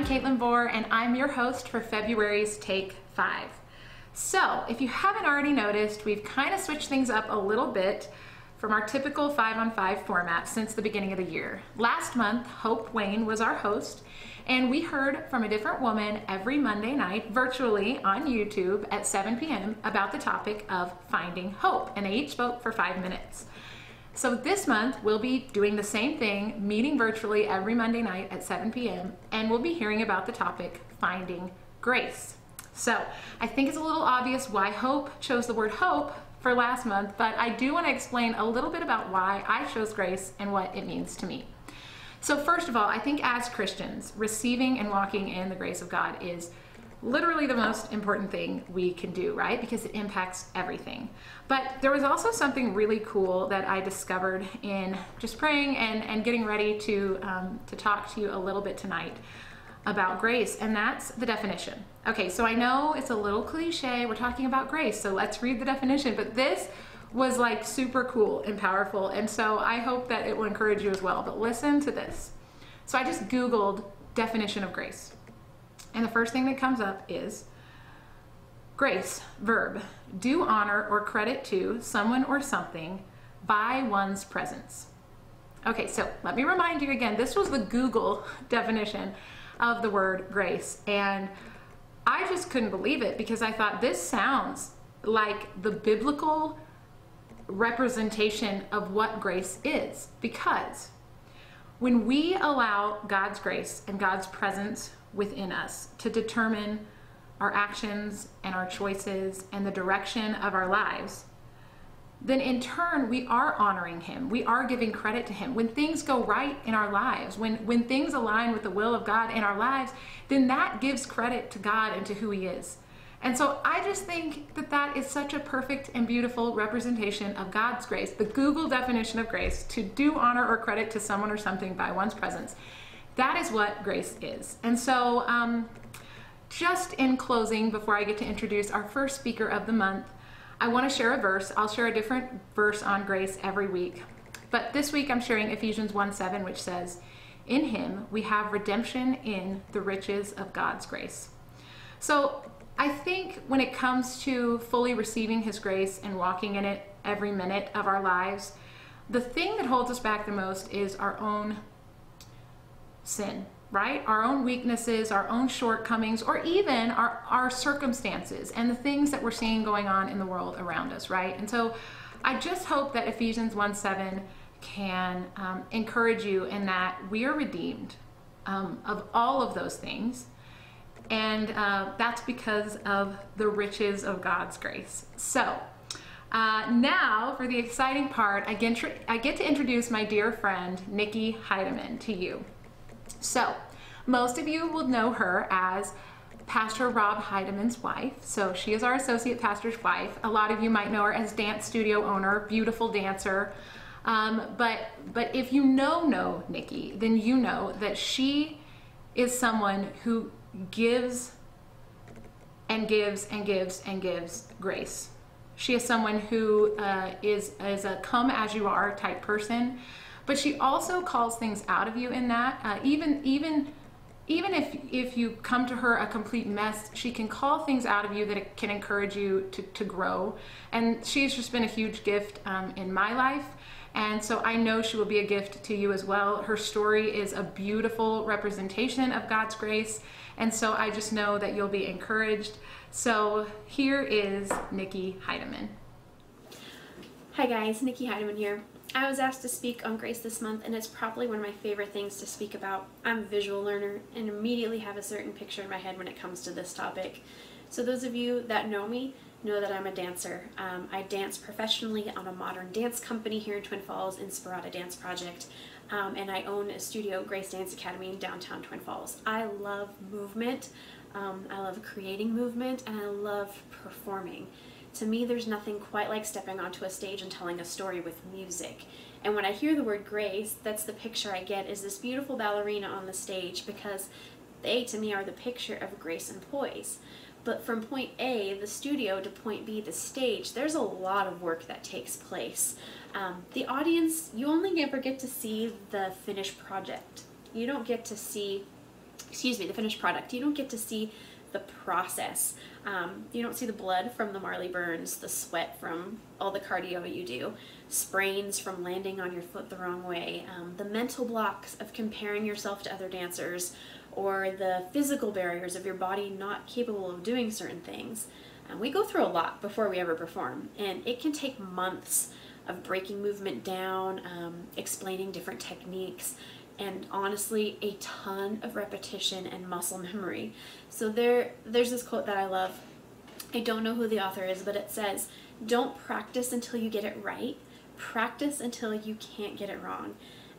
Caitlin Vore, and I'm your host for February's Take 5. So, if you haven't already noticed, we've kind of switched things up a little bit from our typical 5-on-5 format since the beginning of the year. Last month, Hope Wayne was our host, and we heard from a different woman every Monday night virtually on YouTube at 7 p.m. about the topic of finding hope, and they each spoke for 5 minutes. So this month, we'll be doing the same thing, meeting virtually every Monday night at 7 p.m., and we'll be hearing about the topic, finding grace. So I think it's a little obvious why Hope chose the word hope for last month, but I do want to explain a little bit about why I chose grace and what it means to me. So first of all, I think as Christians, receiving and walking in the grace of God is literally the most important thing we can do, right? Because it impacts everything. But there was also something really cool that I discovered in just praying and getting ready to talk to you a little bit tonight about grace, and that's the definition. Okay, so I know it's a little cliche, we're talking about grace, so let's read the definition, but this was like super cool and powerful, and so I hope that it will encourage you as well. But listen to this. So I just Googled definition of grace. And the first thing that comes up is grace, verb, do honor or credit to someone or something by one's presence. Okay, so let me remind you again, this was the Google definition of the word grace. And I just couldn't believe it because I thought this sounds like the biblical representation of what grace is. Because when we allow God's grace and God's presence within us to determine our actions and our choices and the direction of our lives, then in turn we are honoring Him. We are giving credit to Him. When things go right in our lives, when things align with the will of God in our lives, then that gives credit to God and to who He is. And so I just think that that is such a perfect and beautiful representation of God's grace, the Google definition of grace, to do honor or credit to someone or something by one's presence. That is what grace is. And so just in closing, before I get to introduce our first speaker of the month, I want to share a verse. I'll share a different verse on grace every week. But this week I'm sharing Ephesians 1:7, which says, "In Him we have redemption in the riches of God's grace." So I think when it comes to fully receiving His grace and walking in it every minute of our lives, the thing that holds us back the most is our own sin, right? Our own weaknesses, our own shortcomings, or even our circumstances and the things that we're seeing going on in the world around us, right? And so I just hope that Ephesians 1:7 can encourage you in that we are redeemed of all of those things. And that's because of the riches of God's grace. So now for the exciting part, I get to introduce my dear friend, Nikki Heidemann, to you. So most of you will know her as Pastor Rob Heidemann's wife. So she is our associate pastor's wife. A lot of you might know her as dance studio owner, beautiful dancer. But if you know Nikki, then you know that she is someone who gives and gives and gives and gives grace. She is someone who is a come as you are type person, but she also calls things out of you in that. Even if you come to her a complete mess, she can call things out of you that can encourage you to grow. And she's just been a huge gift in my life. And so I know she will be a gift to you as well. Her story is a beautiful representation of God's grace. And so I just know that you'll be encouraged. So here is Nikki Heidemann. Hi guys, Nikki Heidemann here. I was asked to speak on grace this month, and it's probably one of my favorite things to speak about. I'm a visual learner and immediately have a certain picture in my head when it comes to this topic. So those of you that know me know that I'm a dancer. I dance professionally on a modern dance company here in Twin Falls, Inspirata Dance Project, and I own a studio, Grace Dance Academy, in downtown Twin Falls. I love movement, I love creating movement, and I love performing. To me, there's nothing quite like stepping onto a stage and telling a story with music. And when I hear the word grace, that's the picture I get, is this beautiful ballerina on the stage, because they, to me, are the picture of grace and poise. But from point A, the studio, to point B, the stage, there's a lot of work that takes place. The audience, you only ever get to see the finished project. You don't get to see the finished product. You don't get to see the process. You don't see the blood from the Marley burns, the sweat from all the cardio you do, sprains from landing on your foot the wrong way, the mental blocks of comparing yourself to other dancers, or the physical barriers of your body not capable of doing certain things. We go through a lot before we ever perform, and it can take months of breaking movement down, explaining different techniques, and honestly a ton of repetition and muscle memory. So there's this quote that I love. I don't know who the author is, but it says, "Don't practice until you get it right. Practice until you can't get it wrong."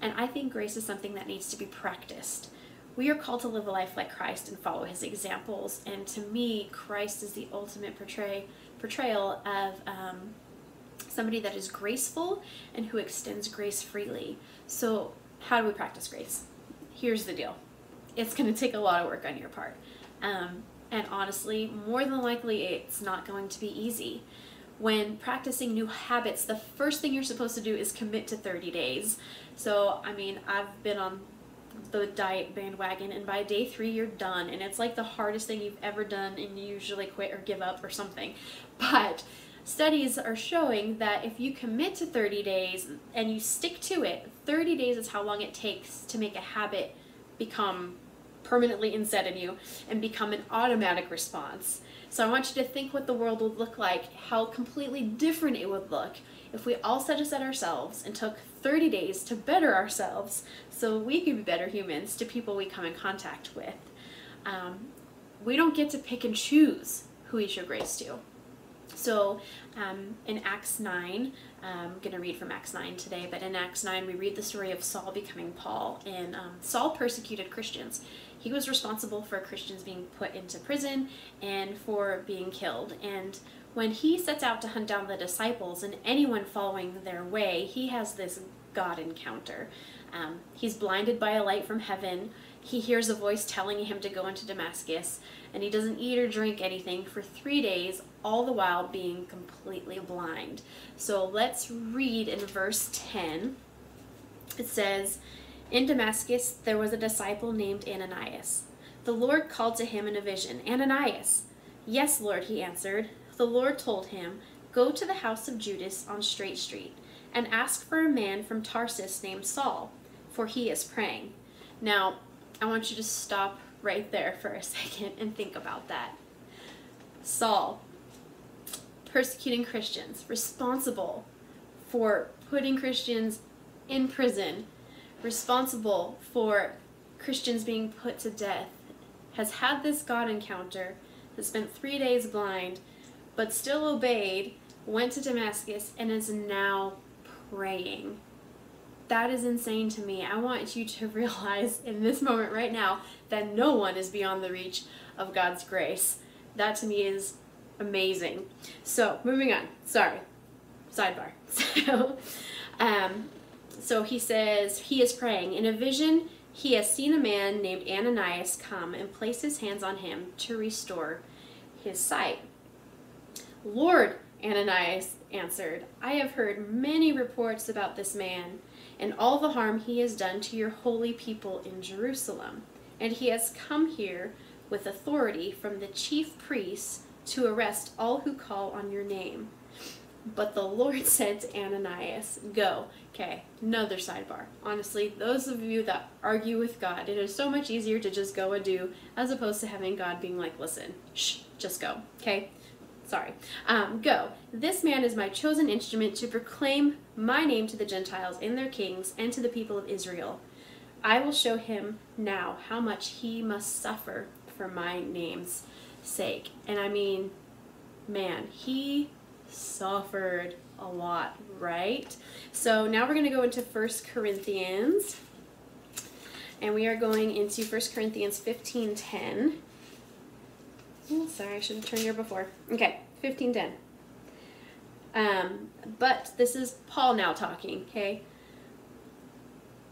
And I think grace is something that needs to be practiced. We are called to live a life like Christ and follow his examples. And to me, Christ is the ultimate portrayal of somebody that is graceful and who extends grace freely. So how do we practice grace? Here's the deal. It's going to take a lot of work on your part. And honestly, more than likely, it's not going to be easy. When practicing new habits, the first thing you're supposed to do is commit to 30 days. So, I mean, I've been on the diet bandwagon, and by day 3 you're done, and it's like the hardest thing you've ever done, and you usually quit or give up or something. But studies are showing that if you commit to 30 days and you stick to it, 30 days is how long it takes to make a habit become permanently inset in you and become an automatic response. So I want you to think what the world would look like, how completely different it would look if we all set aside ourselves and took 30 days to better ourselves so we could be better humans to people we come in contact with. We don't get to pick and choose who we show grace to. So in Acts 9, I'm going to read from Acts 9 today, but in Acts 9 we read the story of Saul becoming Paul, and Saul persecuted Christians. He was responsible for Christians being put into prison and for being killed. And when he sets out to hunt down the disciples and anyone following their way, he has this God encounter. He's blinded by a light from heaven. He hears a voice telling him to go into Damascus, and he doesn't eat or drink anything for 3 days, all the while being completely blind. So let's read in verse 10. It says, "In Damascus there was a disciple named Ananias. The Lord called to him in a vision, 'Ananias.' 'Yes, Lord,' he answered. The Lord told him, 'Go to the house of Judas on Straight Street and ask for a man from Tarsus named Saul, for he is praying.'" Now, I want you to stop right there for a second and think about that. Saul, persecuting Christians, responsible for putting Christians in prison, responsible for Christians being put to death, has had this God encounter, has spent 3 days blind, but still obeyed, went to Damascus, and is now praying. That is insane to me. I want you to realize in this moment right now that no one is beyond the reach of God's grace. That to me is amazing. So, moving on. Sorry. Sidebar. So he says he is praying. In a vision, he has seen a man named Ananias come and place his hands on him to restore his sight. "Lord," Ananias answered, "I have heard many reports about this man and all the harm he has done to your holy people in Jerusalem. And he has come here with authority from the chief priests to arrest all who call on your name." But the Lord said to Ananias, "Go." Okay, another sidebar. Honestly, those of you that argue with God, it is so much easier to just go and do as opposed to having God being like, "Listen, shh, just go." Okay? Sorry. "Go. This man is my chosen instrument to proclaim my name to the Gentiles and their kings and to the people of Israel. I will show him now how much he must suffer for my name's sake." And I mean, man, he suffered a lot, right? So now we're going to go into 1 Corinthians. And we are going into 1 Corinthians 15:10. Oh, sorry, I should have turned here before. Okay, 15:10. But this is Paul now talking, okay?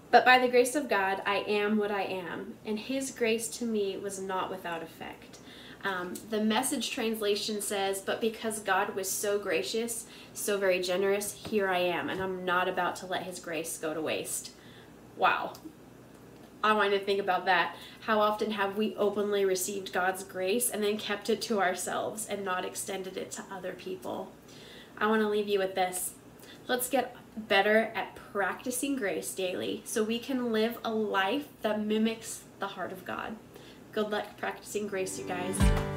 "But by the grace of God, I am what I am, and his grace to me was not without effect." The Message translation says, "But because God was so gracious, so very generous, here I am, and I'm not about to let his grace go to waste." Wow. I want you to think about that. How often have we openly received God's grace and then kept it to ourselves and not extended it to other people? I want to leave you with this. Let's get better at practicing grace daily so we can live a life that mimics the heart of God. Good luck practicing grace, you guys.